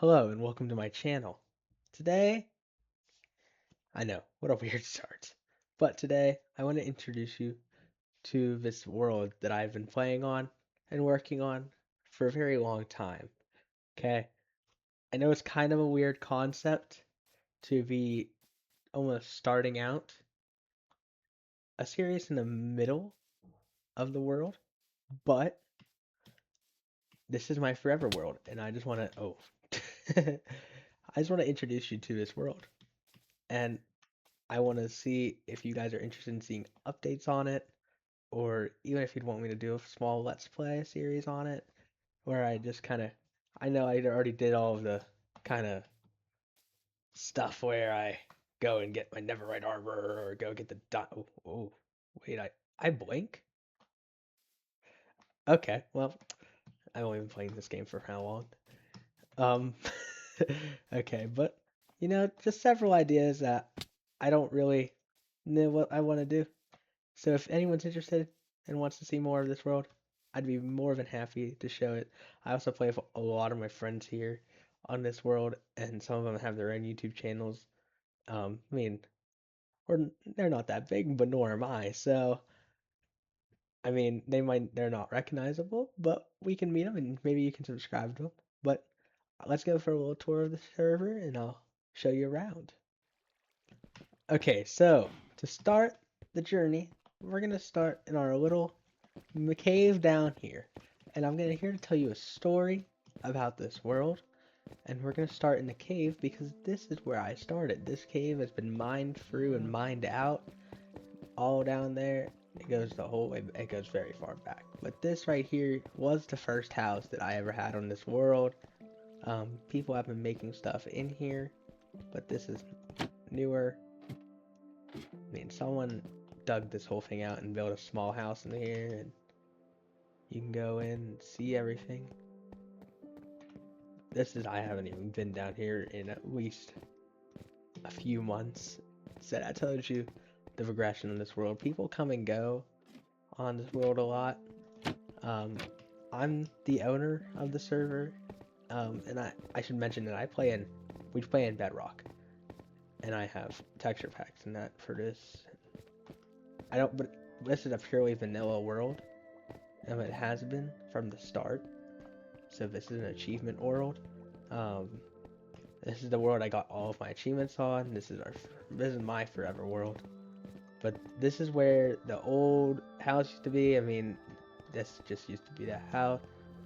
Hello and welcome to my channel. Today, I know, what a weird start. But today, I want to introduce you to this world that I've been playing on and working on for a very long time. Okay? I know it's kind of a weird concept to be almost starting out a series in the middle of the world, but this is my forever world, and I just want to, I just want to introduce you to this world. And I want to see if you guys are interested in seeing updates on it, or even if you'd want me to do a small Let's Play series on it, where I just kind of, I know I already did all of the kind of stuff where I go and get my Neverite armor, or go get the wait, I blink? Okay, well, I've only been playing this game for how long? Um, okay, but, just several ideas that I don't really know what I want to do. So if anyone's interested and wants to see more of this world, I'd be more than happy to show it. I also play with a lot of my friends here on this world, and some of them have their own YouTube channels. I mean, they're not that big, but nor am I. So, I mean, they're not recognizable, but we can meet them and maybe you can subscribe to them. But let's go for a little tour of the server and I'll show you around. Okay, so to start the journey, we're gonna start in our little cave down here. And I'm gonna here to tell you a story about this world. And we're gonna start in the cave because this is where I started. This cave has been mined through and mined out all down there. It goes the whole way, it goes very far back. But this right here was the first house that I ever had on this world. People have been making stuff in here, but this is newer. I mean, someone dug this whole thing out and built a small house in here, and you can go in and see everything. I haven't even been down here in at least a few months. So that tells you the progression in this world. People come and go on this world a lot. Um, I'm the owner of the server, and I should mention that we play in Bedrock, and I have texture packs and that for this. But this is a purely vanilla world, and it has been from the start. So this is an achievement world. Um, this is the world I got all of my achievements on. This is my forever world. But this is where the old house used to be. I mean, this just used to be the house.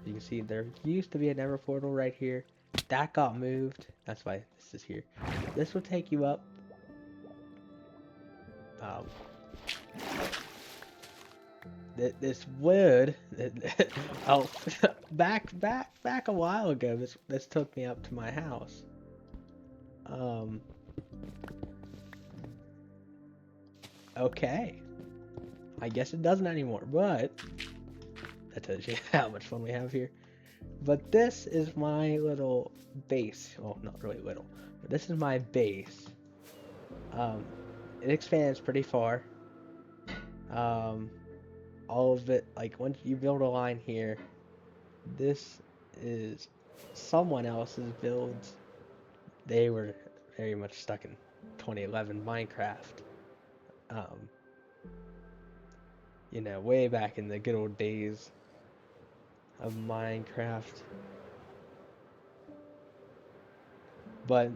You can see there used to be a Never portal right here. That got moved. That's why this is here. This will take you up. Um, this wood. Oh, back a while ago. This took me up to my house. Okay. I guess it doesn't anymore, but that tells you how much fun we have here. But this is my little base. Well, not really little, but this is my base. It expands pretty far. Um, all of it, like once you build a line here, this is someone else's builds. They were very much stuck in 2011 Minecraft. Um, way back in the good old days of Minecraft. But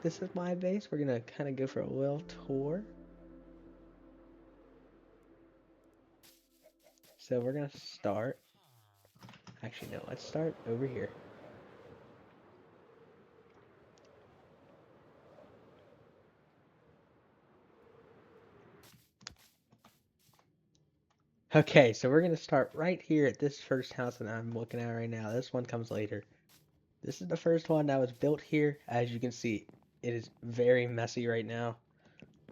this is my base. We're gonna kind of go for a little tour. So we're gonna start. Actually, no. Let's start over here. Okay, so we're gonna start right here at this first house that I'm looking at right now. This one comes later. This is the first one that was built here. As you can see, it is very messy right now.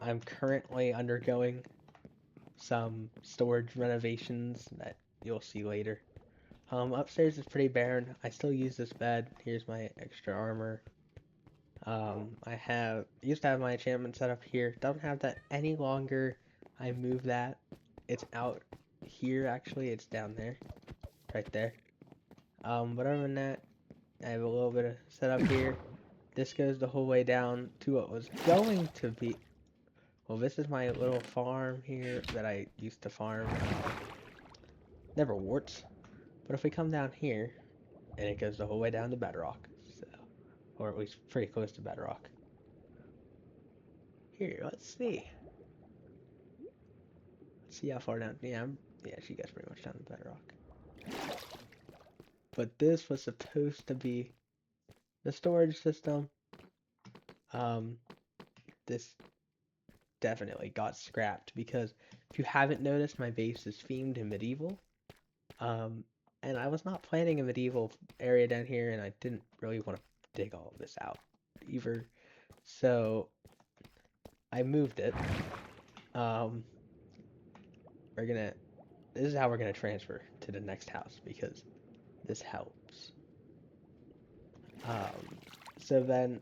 I'm currently undergoing some storage renovations that you'll see later. Upstairs is pretty barren. I still use this bed. Here's my extra armor. Used to have my enchantment set up here. Don't have that any longer. I moved that. It's out here actually. It's down there, right there. But other than that, I have a little bit of setup here. This goes the whole way down to what was going to be. Well, this is my little farm here that I used to farm. Never warts. But if we come down here, and it goes the whole way down to bedrock, so, or at least pretty close to bedrock. Here, let's see. Let's see how far down. Yeah, she gets pretty much down to bedrock. But this was supposed to be the storage system. This definitely got scrapped because if you haven't noticed, my base is themed in medieval. Um, and I was not planning a medieval area down here, and I didn't really want to dig all of this out either. So I moved it. Um, we're gonna. This is how we're gonna transfer to the next house because this helps. Um, so then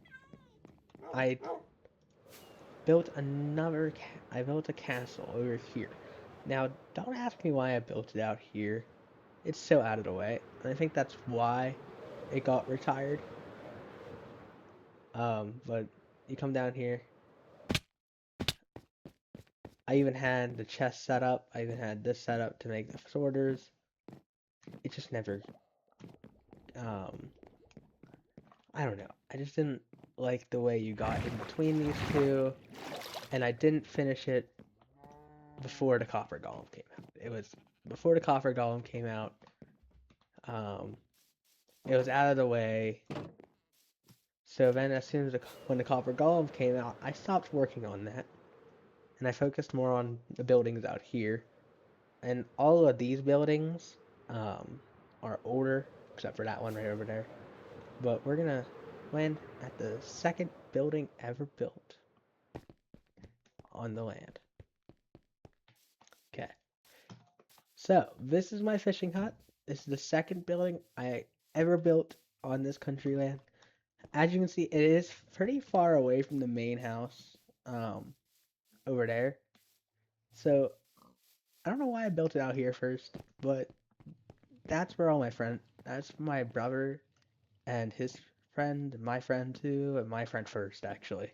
I built another. I built a castle over here. Now, don't ask me why I built it out here. It's so out of the way, and I think that's why it got retired. But you come down here. I even had the chest set up. I even had this set up to make the sorters. It just never. Um, I don't know. I just didn't like the way you got in between these two, and I didn't finish it before the copper golem came out. It was before the copper golem came out. Um, it was out of the way. So then, as soon as when the copper golem came out, I stopped working on that, and I focused more on the buildings out here. And all of these buildings are older, except for that one right over there. But we're gonna land at the second building ever built on the land. Okay. So this is my fishing hut. This is the second building I ever built on this country land. As you can see, it is pretty far away from the main house over there. So I don't know why I built it out here first, but that's where all my friends, that's my brother and his friend, and my friend too, and my friend first actually.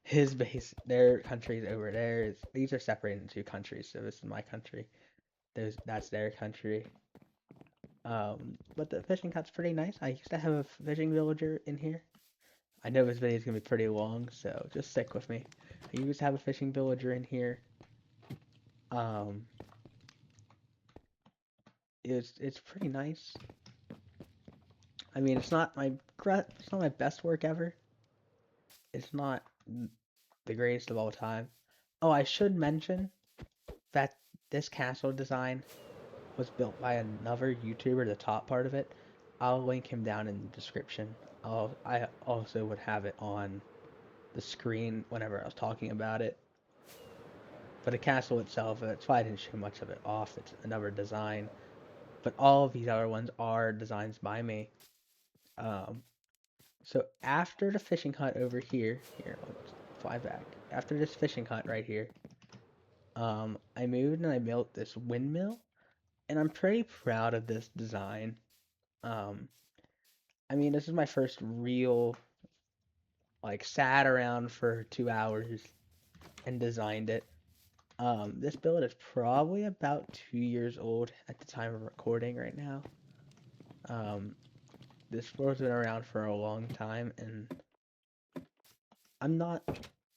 His base, their country's over there. These are separated into two countries, so this is my country. That's their country. But the fishing hut's pretty nice. I used to have a fishing villager in here. I know this video is gonna be pretty long, so just stick with me. I used to have a fishing villager in here. Um, it's pretty nice. I mean, it's not my best work ever. It's not the greatest of all time. Oh, I should mention that this castle design was built by another YouTuber, the top part of it. I'll link him down in the description. I also would have it on the screen whenever I was talking about it. But the castle itself, that's why I didn't show much of it off. It's another design. But all of these other ones are designs by me. Um, so after the fishing hut over here, let's fly back. After this fishing hut right here, I moved and I built this windmill, and I'm pretty proud of this design. Um, I mean, this is my first real, like, sat around for 2 hours and designed it. This build is probably about 2 years old at the time of recording right now. This floor's been around for a long time, and I'm not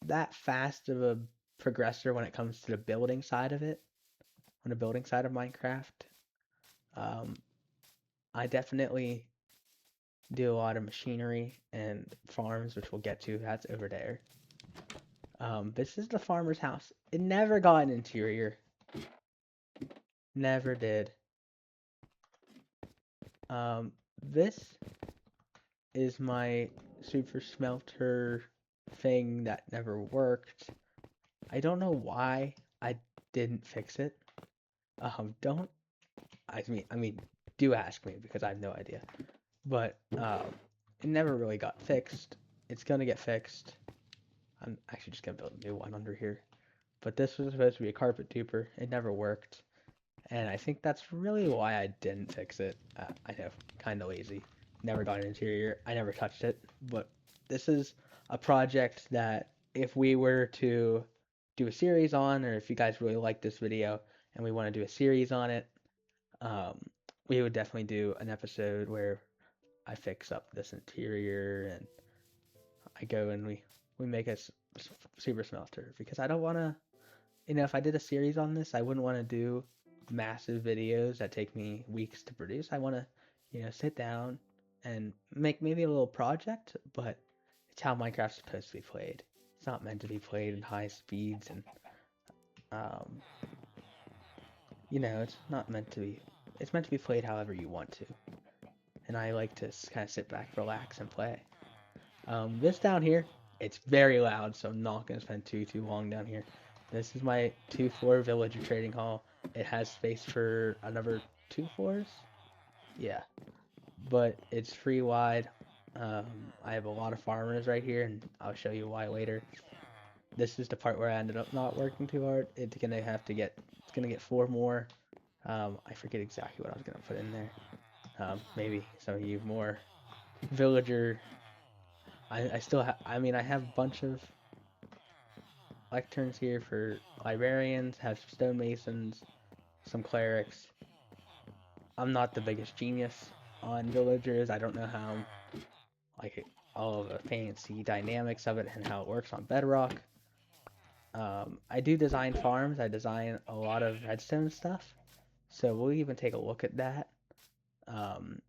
that fast of a progressor when it comes to the building side of it, on the building side of Minecraft. I definitely do a lot of machinery and farms, which we'll get to. That's over there. This is the farmer's house. It never got an interior. Never did. This is my super smelter thing that never worked. I don't know why I didn't fix it. Don't. I mean, do ask me because I have no idea. But it never really got fixed. It's gonna get fixed. I'm actually just gonna build a new one under here. But this was supposed to be a carpet duper. It never worked. And I think that's really why I didn't fix it. I know, kind of lazy. never got an interior. I never touched it, but this is a project that if we were to do a series on, or if you guys really like this video and we want to do a series on it, um, we would definitely do an episode where I fix up this interior and I go and we make a super smelter because I don't want to, if I did a series on this, I wouldn't want to do massive videos that take me weeks to produce. I want to, sit down and make maybe a little project, but it's how Minecraft's supposed to be played. It's not meant to be played in high speeds and, um, it's not meant to be, it's meant to be played however you want to. And I like to kind of sit back, relax, and play. This down here, it's very loud, so I'm not going to spend too long down here. This is my 2-floor villager trading hall. It has space for another 2 floors. Yeah, but it's free wide. I have a lot of farmers right here, and I'll show you why later. This is the part where I ended up not working too hard. It's gonna get 4 more. I forget exactly what I was gonna put in there. Maybe some of you more villager. I still have. I mean, I have a bunch of lecterns here for librarians, have stonemasons, some clerics. I'm not the biggest genius on villagers. I don't know how, like, all of the fancy dynamics of it and how it works on Bedrock. I do design farms. I design a lot of redstone stuff. So we'll even take a look at that. Um,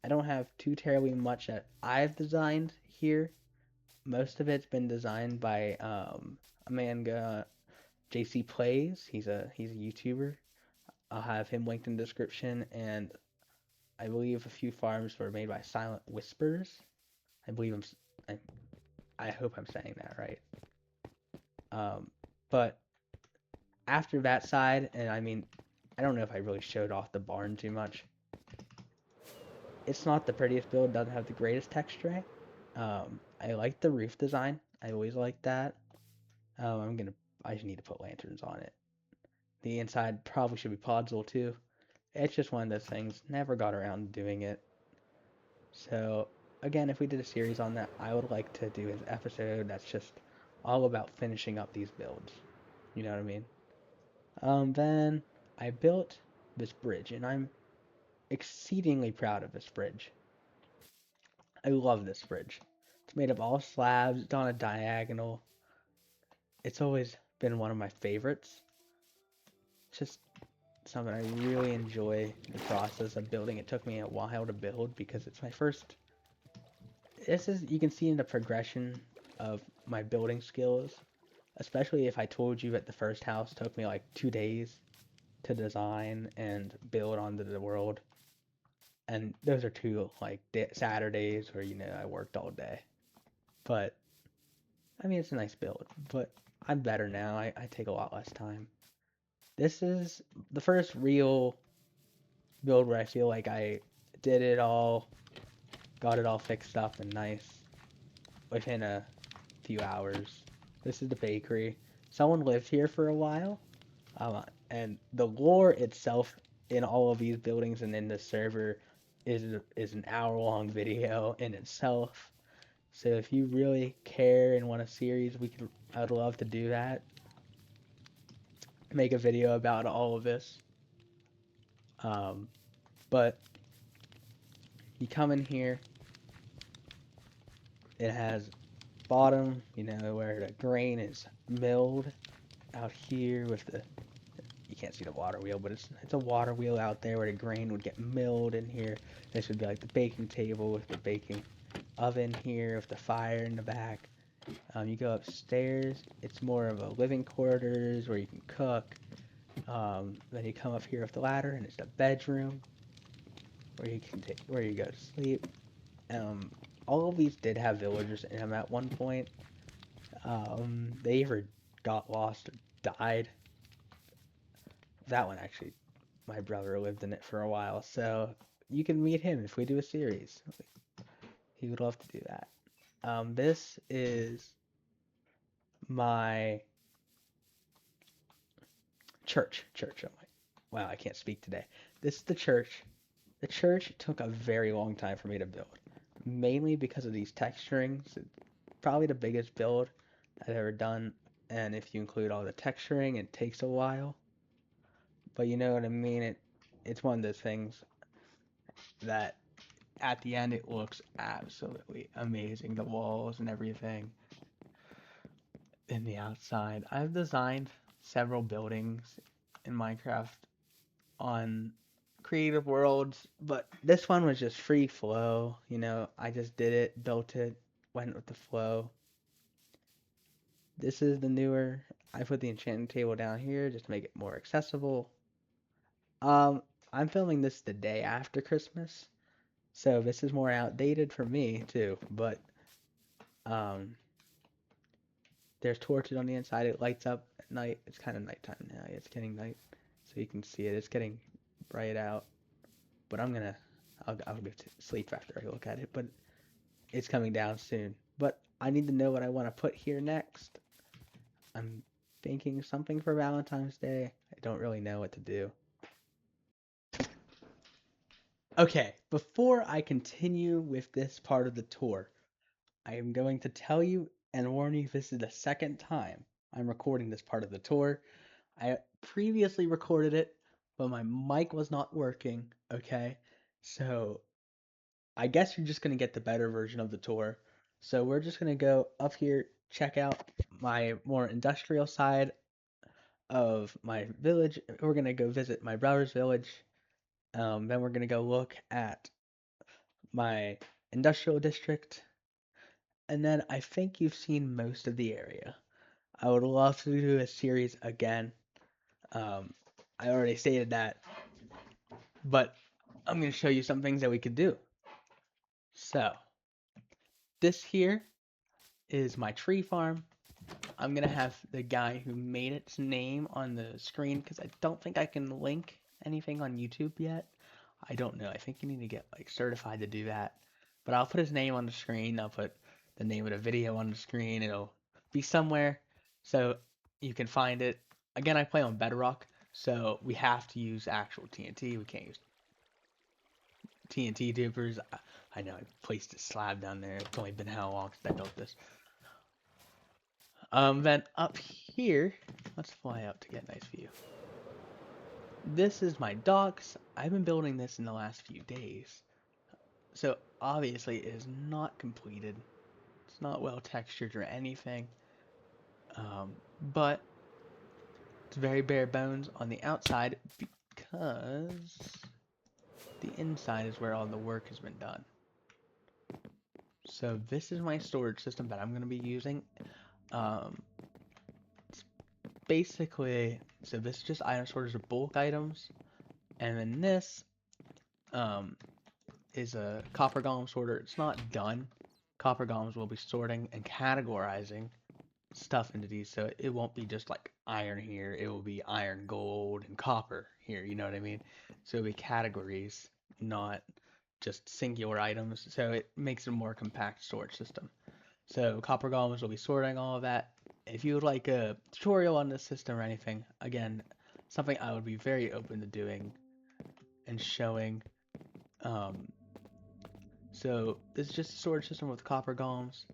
I don't have too terribly much that I've designed here. Most of it's been designed by a man JC Plays. He's a YouTuber. I'll have him linked in the description, and I believe a few farms were made by Silent Whispers. I believe I hope I'm saying that right. But after that side, and I mean, I don't know if I really showed off the barn too much. It's not the prettiest build, doesn't have the greatest texture. I like the roof design. I always like that. I just need to put lanterns on it. The inside probably should be podzol too. It's just one of those things. Never got around to doing it. So again, if we did a series on that, I would like to do an episode that's just all about finishing up these builds. You know what I mean? Then I built this bridge, and I'm exceedingly proud of this bridge. I love this bridge. It's made of all slabs, it's on a diagonal. It's always been one of my favorites. Just something I really enjoy the process of building. It took me a while to build because it's my first. You can see in the progression of my building skills, especially if I told you that the first house took me like 2 days to design and build onto the world. And those are two like Saturdays where I worked all day. But I mean, it's a nice build, but I'm better now. I take a lot less time. This is the first real build where I feel like I did it all, got it all fixed up and nice within a few hours. This is the bakery. Someone lived here for a while, and the lore itself in all of these buildings and in the server is an hour-long video in itself. So if you really care and want a series, I'd love to do that. Make a video about all of this. But you come in here, it has bottom, where the grain is milled out here with you can't see the water wheel, but it's a water wheel out there where the grain would get milled in here. This would be like the baking table with the baking oven here with the fire in the back. You go upstairs, it's more of a living quarters where you can cook. Then you come up here with the ladder, and it's the bedroom where you go to sleep. All of these did have villagers in them at one point. They either got lost or died. That one actually, my brother lived in it for a while, so you can meet him if we do a series. He would love to do that. This is my church. Oh my, wow, I can't speak today. This is the church. The church took a very long time for me to build, mainly because of these texturings. It's probably the biggest build I've ever done, and if you include all the texturing, it takes a while. But you know what I mean? It's one of those things that at the end it looks absolutely amazing. The walls and everything in the outside. I've designed several buildings in Minecraft on Creative Worlds, but this one was just free flow. I just did it, built it, went with the flow. This is the newer. I put the enchanting table down here just to make it more accessible. Um, I'm filming this the day after Christmas, so this is more outdated for me too. But um, there's torches on the inside. It lights up at night. It's kind of nighttime now. It's getting night, so you can see it. It's getting bright out. But I'll go to sleep after I look at it. But it's coming down soon. But I need to know what I want to put here next. I'm thinking something for Valentine's Day. I don't really know what to do. Okay, before I continue with this part of the tour, I am going to tell you and warn you this is the second time I'm recording this part of the tour. I previously recorded it, but my mic was not working, okay? So I guess you're just going to get the better version of the tour. So we're just going to go up here, check out my more industrial side of my village. We're going to go visit my brother's village. Then we're going to go look at my industrial district. And then I think you've seen most of the area. I would love to do a series again. Um, I already stated that, but I'm going to show you some things that we could do. So, this here is my tree farm. I'm going to have the guy who made its name on the screen because I don't think I can link anything on YouTube yet. I don't know. I think you need to get like certified to do that. But I'll put his name on the screen. I'll put the name of the video on the screen. It'll be somewhere so you can find it. Again, I play on Bedrock, so we have to use actual TNT. We can't use TNT dupers. I know I placed a slab down there. It's only been how long since I built this. Then up here, let's fly out to get a nice view. This is my docks. I've been building this in the last few days. So obviously it is not completed. It's not well textured or anything. But it's very bare bones on the outside because the inside is where all the work has been done. So this is my storage system that I'm going to be using. It's basically, so this is just item storage of bulk items. And then this is a copper golem sorter. It's not done. Copper golems will be sorting and categorizing stuff into these, so it won't be just like iron here. It will be iron, gold, and copper here. You know what I mean? So it'll be categories, not just singular items. So it makes it a more compact storage system. So copper golems will be sorting all of that. If you would like a tutorial on this system or anything, again, something I would be very open to doing and showing. So this is just a storage system with copper golems.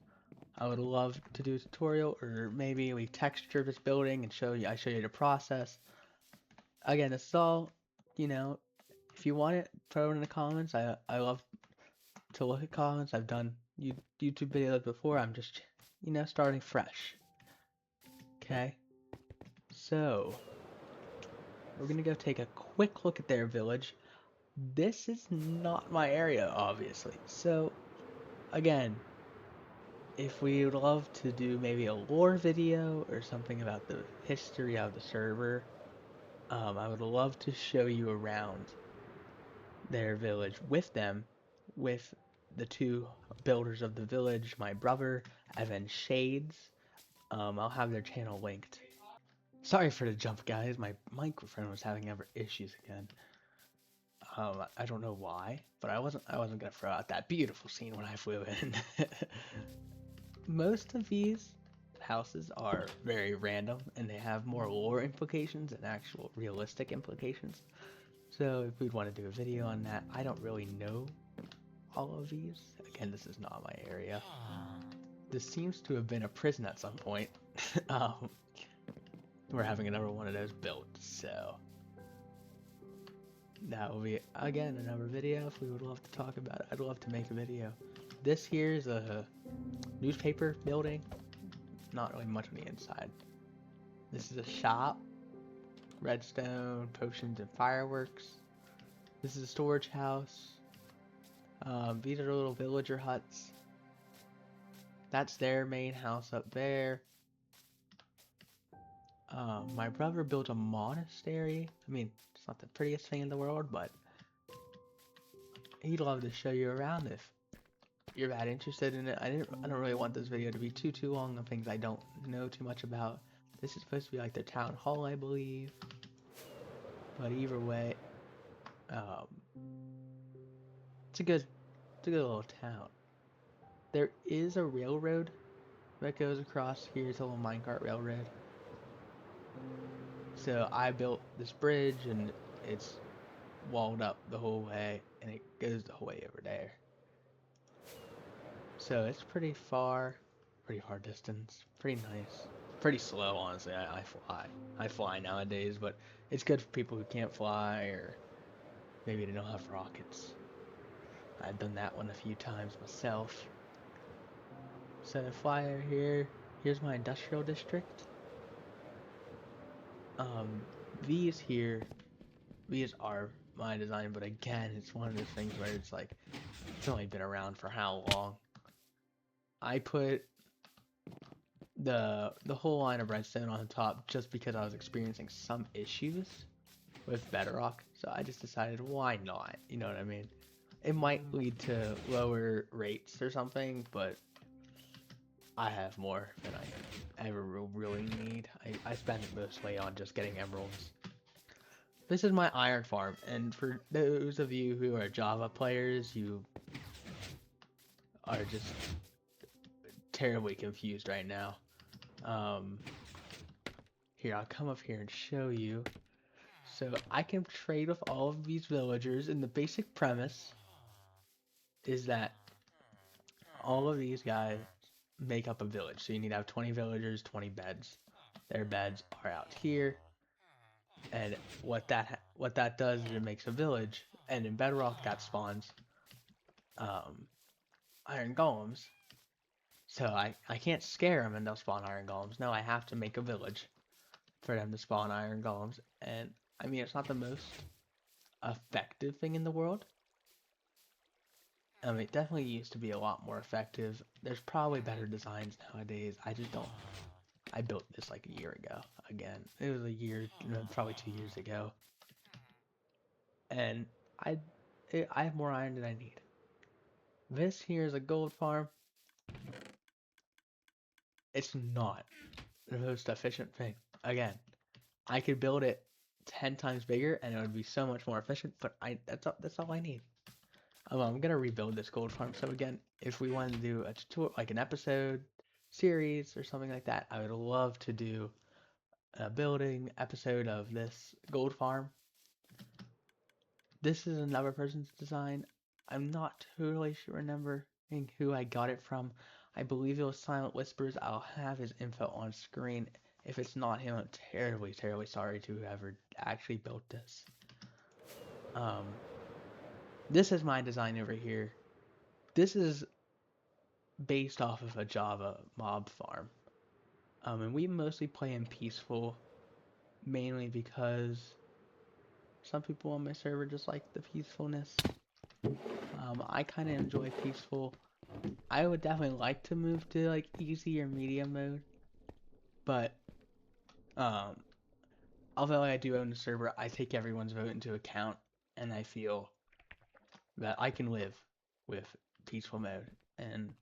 I would love to do a tutorial, or maybe we texture this building and I show you the process. Again, this is all, if you want it, throw it in the comments. I love to look at comments. I've done YouTube videos before. I'm just, starting fresh. Okay? So, we're gonna go take a quick look at their village. This is not my area, obviously. So, again, if we would love to do maybe a lore video or something about the history of the server, I would love to show you around their village with them, with the two builders of the village, my brother, and then Shades. I'll have their channel linked. Sorry for the jump, guys. My microphone was having issues again. I don't know why, but I wasn't gonna throw out that beautiful scene when I flew in. Most of these houses are very random and they have more lore implications than actual realistic implications. So if we'd want to do a video on that, I don't really know all of these. Again, this is not my area. This seems to have been a prison at some point. um, we're having another one of those built, so that will be, again, another video if we would love to talk about it. I'd love to make a video. This here is a newspaper building. Not really much on the inside. This is a shop. Redstone, potions, and fireworks. This is a storage house. These are little villager huts. That's their main house up there. My brother built a monastery. I mean, it's not the prettiest thing in the world, but he'd love to show you around if you're that interested in it. I don't really want this video to be too long of things I don't know too much about. This is supposed to be like the town hall, I believe. But either way, it's a good little town. There is a railroad that goes across here. It's a little minecart railroad. So I built this bridge and it's walled up the whole way and it goes the whole way over there. So it's pretty far distance, pretty nice. Pretty slow, honestly. I fly nowadays, but it's good for people who can't fly or maybe they don't have rockets. I've done that one a few times myself. So fly over here. Here's my industrial district. These here, these are my design, but again, it's one of those things where it's like, it's only been around for how long? I put the whole line of redstone on top just because I was experiencing some issues with Bedrock, so I just decided why not, you know what I mean? It might lead to lower rates or something, but I have more than I ever really need. I spend it mostly on just getting emeralds. This is my iron farm, and for those of you who are Java players, you are just terribly confused right now. Here, I'll come up here and show you. So I can trade with all of these villagers, and the basic premise is that all of these guys make up a village. So you need to have 20 villagers, 20 beds. Their beds are out here. And what that does is it makes a village, and in Bedrock that spawns iron golems. So I can't scare them and they'll spawn iron golems. No, I have to make a village for them to spawn iron golems. And I mean, it's not the most effective thing in the world. I mean, it definitely used to be a lot more effective. There's probably better designs nowadays. I just don't. I built this like a year ago. Again, it was a year, probably 2 years ago. And I have more iron than I need. This here is a gold farm. It's not the most efficient thing. Again, I could build it 10 times bigger and it would be so much more efficient, but that's all I need. I'm gonna rebuild this gold farm. So again, if we want to do a tutorial, like an episode series or something like that, I would love to do a building episode of this gold farm. This is another person's design. I'm not totally sure remembering who I got it from. I believe it was Silent Whispers. I'll have his info on screen. If it's not him, I'm terribly sorry to whoever actually built this. This is my design over here. This is based off of a Java mob farm. And we mostly play in peaceful, mainly because some people on my server just like the peacefulness. I kind of enjoy peaceful. I would definitely like to move to like easy or medium mode, but although I do own the server, I take everyone's vote into account, and I feel that I can live with peaceful mode, and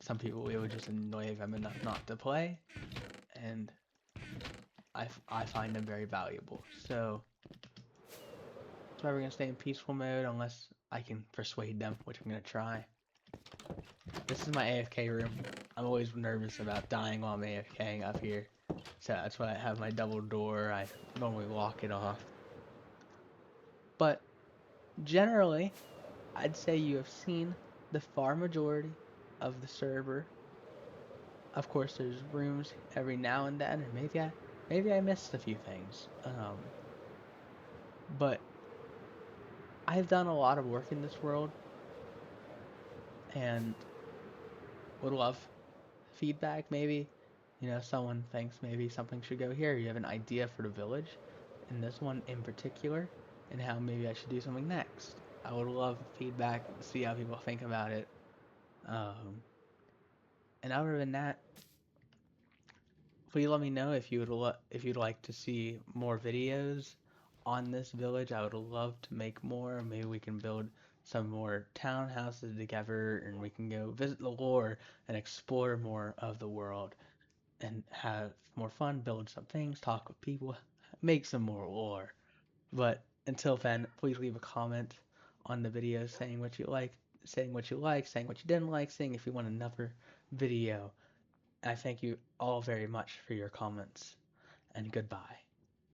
some people it would just annoy them enough not to play, and I find them very valuable. So that's why we're gonna stay in peaceful mode unless I can persuade them, which I'm gonna try. This is my AFK room. I'm always nervous about dying while I'm AFKing up here. So that's why I have my double door. I normally lock it off. But generally, I'd say you have seen the far majority of the server. Of course, there's rooms every now and then, and maybe I missed a few things. But I've done a lot of work in this world, and would love feedback. Maybe someone thinks maybe something should go here. You have an idea for the village, and this one in particular, and how maybe I should do something next. I would love feedback, see how people think about it. Um, and other than that, please let me know if if you'd like to see more videos on this village. I would love to make more. Maybe we can build some more townhouses together, and we can go visit the lore and explore more of the world and have more fun, build some things, talk with people, make some more lore. But until then, please leave a comment on the video saying what you like, saying what you didn't like, saying if you want another video. I thank you all very much for your comments, and goodbye.